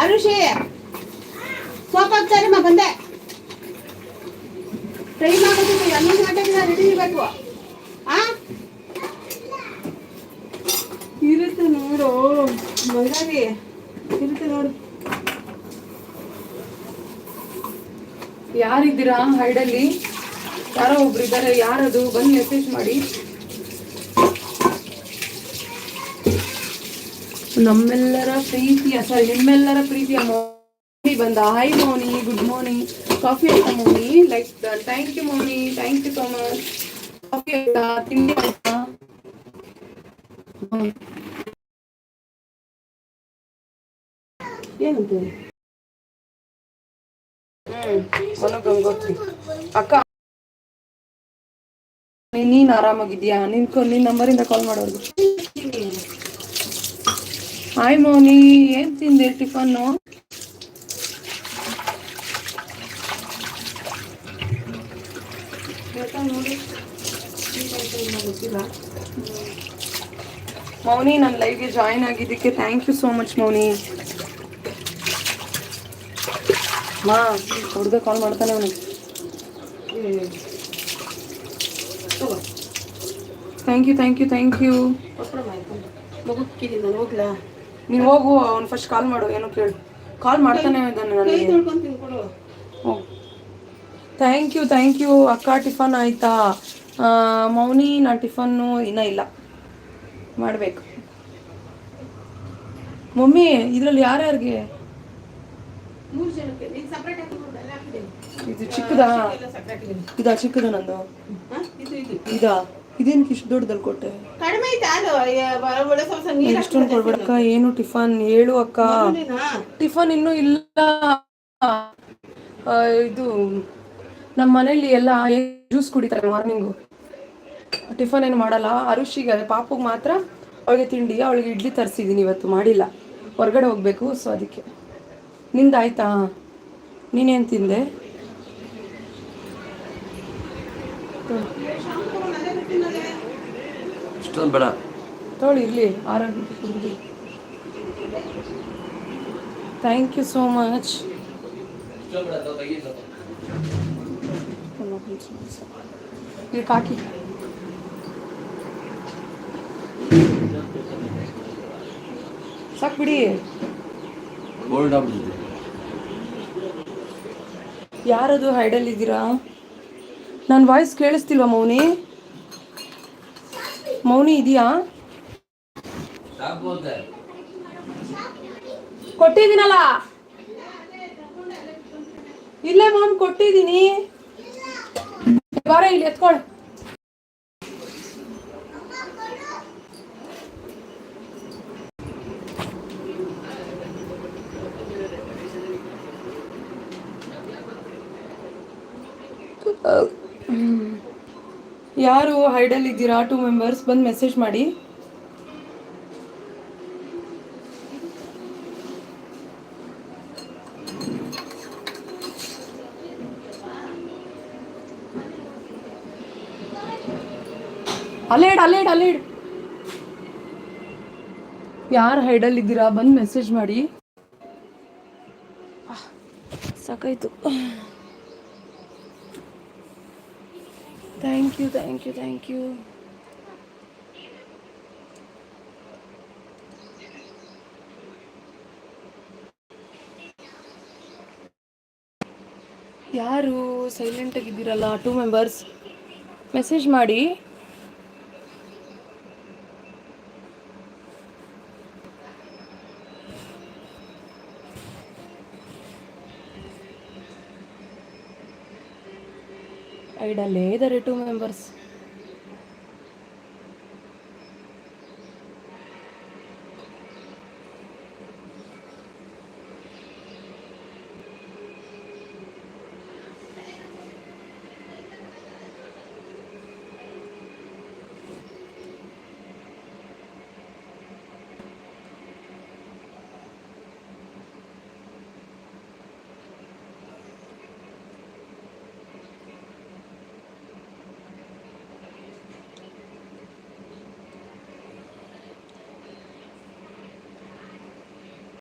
Arushi soap ಹಾಕ್ತಾರೆ ಮಾ ಬಂದೆ ಟೈಮ್ ಆಗೋದಿಲ್ಲ 11 ಗಂಟೆಗೆ ರೆಡಿ ಇರಬೇಕು ಆ ಇರುತ್ತೆ ನೋಡು ಮಗಾಗಿ ಇರುತ್ತೆ ನೋಡು ಯಾರಿದ್ದೀರಾ ಹೈಡಲ್ಲಿ ಯಾರೋ ಒಬ್ರು ಇದ್ದಾರೆ ಯಾರದು ಬಂದು ಮೆಸೇಜ್ ಮಾಡಿ ನಮ್ಮೆಲ್ಲರ ಪ್ರೀತಿಯ ನಿಮ್ಮೆಲ್ಲರ ಪ್ರೀತಿಯ ಮೌನಿ ಬಂದ hi Mouni good morning coffee ಆಯ್ತಾ Mouni like thank you Mouni thank you so much coffee ಆಯ್ತಾ ತಿಂಡಿ ಆಯ್ತಾ ಏನಂತ ಮನು ಗಂಗೋತ್ರಿ ಅಕ್ಕ ನೀನ್ ಆರಾಮಾಗಿದ್ಯಾ ನಿನ್ ನಂಬರಿಂದ ಕಾಲ್ ಮಾಡೋದು ಹಾಯ್ ಮೌನಿ ಏನ್ ತಿಂದೆ ಟಿಫನ್ನು ಗೊತ್ತಿಲ್ಲ ಮೌನಿ ನನ್ನ ಲೈವ್ಗೆ ಜಾಯಿನ್ ಆಗಿದ್ದಕ್ಕೆ ಥ್ಯಾಂಕ್ ಯು ಸೋ ಮಚ್ ಮೌನಿ ಮಾ ಹುಡುಗ ಕಾಲ್ ಮಾಡ್ತಾನೆ ಅವನಿಗೆ ಥ್ಯಾಂಕ್ ಯು ಹೋಗ್ಲಾ ನೀನು ಹೋಗು ಅವ್ನು ಫಸ್ಟ್ ಕಾಲ್ ಮಾಡು ಏನೋ ಕೇಳು ಕಾಲ್ ಮಾಡ್ತಾನೆ ಇದ್ದಾನೆ ನನಗೆ ಥ್ಯಾಂಕ್ ಯು ಅಕ್ಕ ಟಿಫನ್ ಆಯ್ತಾ ಮೌನಿ ನಾನು ಟಿಫನ್ನು ಇನ್ನೂ ಇಲ್ಲ ಮಾಡಬೇಕು ಮಮ್ಮಿ ಇದರಲ್ಲಿ ಯಾರ್ಯಾರಿಗೆ ಇದು ಚಿಕ್ಕದಾ ಚಿಕ್ಕದ ನಂದು ಇದೇನು ಇಷ್ಟು ದೊಡ್ಡದಲ್ಲಿ ಕೊಟ್ಟೆ ಇಷ್ಟೊಂದು ಕೊಡ್ಬೇಡಕ್ಕ ಏನು ಟಿಫನ್ ಹೇಳು ಅಕ್ಕ ಟಿಫನ್ ಇನ್ನೂ ಇಲ್ಲ ಇದು ನಮ್ಮ ಮನೇಲಿ ಎಲ್ಲ ಜ್ಯೂಸ್ ಕುಡಿತಾರೆ ಮಾರ್ನಿಂಗು ಟಿಫನ್ ಏನು ಮಾಡಲ್ಲ ಅರುಷಿಗೆ ಪಾಪುಗೆ ಮಾತ್ರ ಅವಳಿಗೆ ತಿಂಡಿ ಅವಳಿಗೆ ಇಡ್ಲಿ ತರಿಸಿದ್ದೀನಿ ಇವತ್ತು ಮಾಡಿಲ್ಲ ಹೊರಗಡೆ ಹೋಗ್ಬೇಕು ಸೊ ಅದಕ್ಕೆ ನಿಂದಾಯ್ತಾ ನೀನೇನು ತಿಂದೆ ಬೇಡ ತೊಗೊಳ್ಳಿ ಇರಲಿ ಆರೋಗ್ಯ ಥ್ಯಾಂಕ್ ಯು ಸೋ ಮಚ್ ಕಾಕಿ ಸಾಕು ಬಿಡಿ ಯಾರದು ಹೈಡಲ್ಲಿದ್ದೀರಾ ನನ್ನ ವಾಯ್ಸ್ ಕೇಳಿಸ್ತಿಲ್ವಾ ಮೌನಿ ಇದೆಯಾ ಕೊಟ್ಟಿದ್ದೀನಲ್ಲ ಇಲ್ಲೇ ಮಾಮ್ ಕೊಟ್ಟಿದ್ದೀನಿ ಬಾರ ಇಲ್ಲಿ ಎತ್ಕೊಳ್ಳ ಯಾರು ಹೈಡಲ್ಲಿ ಇದ್ದೀರಾ 2 ಮೆಂಬರ್ಸ್ ಬಂದು ಮೆಸೇಜ್ ಮಾಡಿ ಅಲೇಡ್ ಯಾರು ಹೈಡಲ್ಲಿ ಇದ್ದೀರಾ ಬಂದು ಮೆಸೇಜ್ ಮಾಡಿ ಸಾಕಾಯ್ತು ಥ್ಯಾಂಕ್ ಯು ಯಾರು ಸೈಲೆಂಟ್ ಆಗಿದ್ದೀರಲ್ಲ 2 ಮೆಂಬರ್ಸ್ ಮೆಸೇಜ್ ಮಾಡಿ ಐಡಲ್ಲೇ ಇದ್ದಾರೆ 2 ಮೆಂಬರ್ಸ್